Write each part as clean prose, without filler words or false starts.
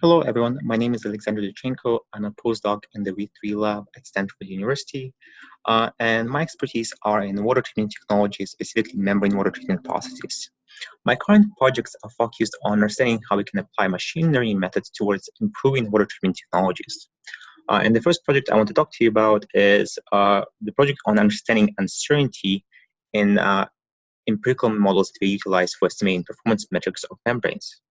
Hello, everyone. My name is A.V.D. I'm a postdoc in the We3lab at Stanford University, and my expertise are in water treatment technology, specifically membrane water treatment processes. My current projects are focused on understanding how we can apply machine learning methods towards improving water treatment technologies. And the first project I want to talk to you about is the project on understanding uncertainty in empirical models that we utilize for estimating performance metrics of membranes.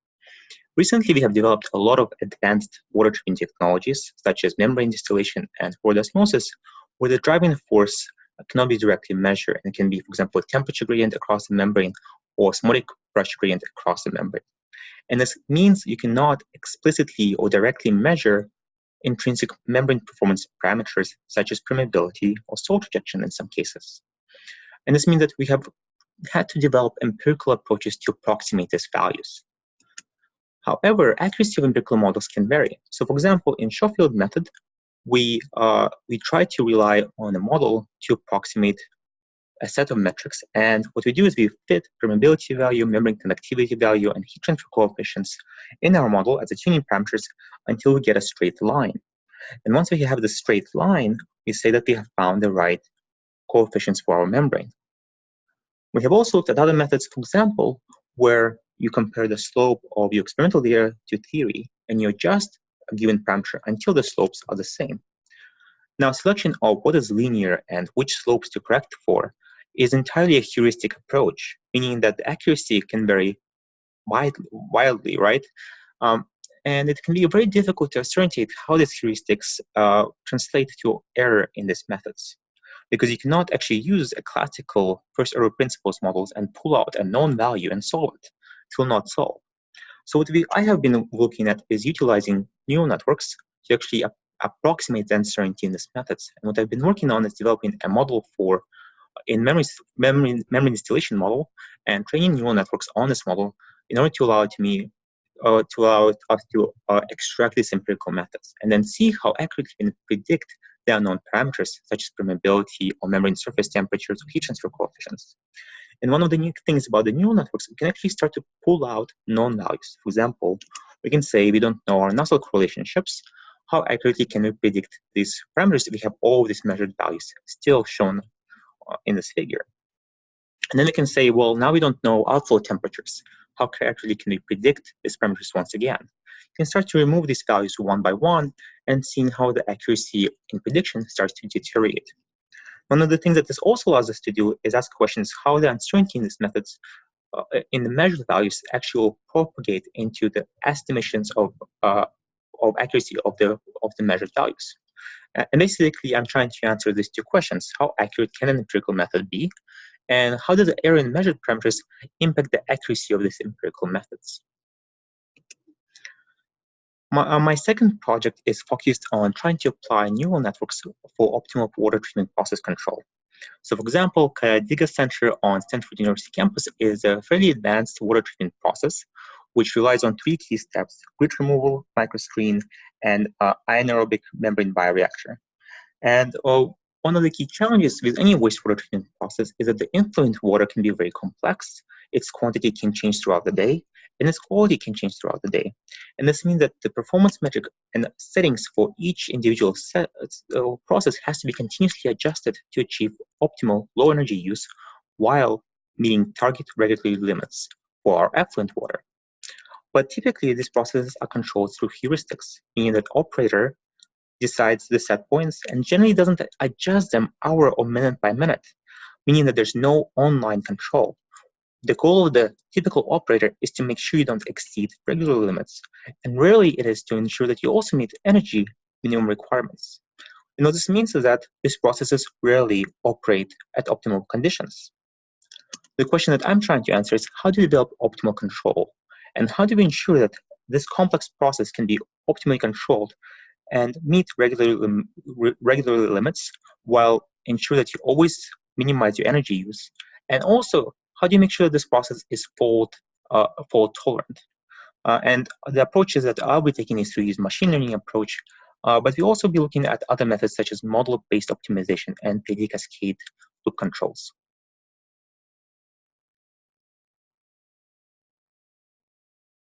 Recently, we have developed a lot of advanced water treatment technologies, such as membrane distillation and fluid osmosis, where the driving force cannot be directly measured and can be, for example, a temperature gradient across the membrane or osmotic pressure gradient across the membrane. And this means you cannot explicitly or directly measure intrinsic membrane performance parameters, such as permeability or salt rejection in some cases. And this means that we have had to develop empirical approaches to approximate these values. However, accuracy of empirical models can vary. So, for example, in Schofield method, we try to rely on a model to approximate a set of metrics. And what we do is we fit permeability value, membrane conductivity value, and heat transfer coefficients in our model as the tuning parameters until we get a straight line. And once we have the straight line, we say that we have found the right coefficients for our membrane. We have also looked at other methods, for example, where you compare the slope of your experimental data to theory, and you adjust a given parameter until the slopes are the same. Now, selection of what is linear and which slopes to correct for is entirely a heuristic approach, meaning that the accuracy can vary wildly, right? And it can be very difficult to ascertain how these heuristics translate to error in these methods, because you cannot actually use a classical first-order principles models and pull out a known value and solve it. It will not solve. So what I have been looking at is utilizing neural networks to actually approximate the uncertainty in these methods. And what I've been working on is developing a model for memory distillation model and training neural networks on this model in order to allow us to extract these empirical methods and then see how accurately we can predict the unknown parameters such as permeability or membrane surface temperatures or heat transfer coefficients. And one of the unique things about the neural networks, we can actually start to pull out known values. For example, we can say we don't know our Nusselt relationships. How accurately can we predict these parameters if we have all of these measured values still shown in this figure? And then we can say, well, now we don't know outflow temperatures. How accurately can we predict these parameters once again? You can start to remove these values one by one and seeing how the accuracy in prediction starts to deteriorate. One of the things that this also allows us to do is ask questions how the uncertainty in these methods in the measured values actually will propagate into the estimations of accuracy of the measured values. And basically, I'm trying to answer these two questions. How accurate can an empirical method be? And how does the error in measured parameters impact the accuracy of these empirical methods? My second project is focused on trying to apply neural networks for optimal water treatment process control. So, for example, Kayadiga Center on Stanford University campus is a fairly advanced water treatment process, which relies on three key steps: grit removal, microscreen, and anaerobic membrane bioreactor. And one of the key challenges with any wastewater treatment process is that the influent water can be very complex. Its quantity can change throughout the day, and its quality can change throughout the day. And this means that the performance metric and settings for each individual process has to be continuously adjusted to achieve optimal low energy use while meeting target regulatory limits for our effluent water. But typically, these processes are controlled through heuristics, meaning that operator decides the set points and generally doesn't adjust them hour or minute by minute, meaning that there's no online control. The goal of the typical operator is to make sure you don't exceed regular limits, and rarely it is to ensure that you also meet energy minimum requirements. And what this means is that these processes rarely operate at optimal conditions. The question that I'm trying to answer is how do we develop optimal control? And how do we ensure that this complex process can be optimally controlled and meet regular limits while ensure that you always minimize your energy use? And also, how do you make sure that this process is fault tolerant? And the approaches that I'll be taking is to use machine learning approach, but we'll also be looking at other methods such as model-based optimization and PD cascade loop controls.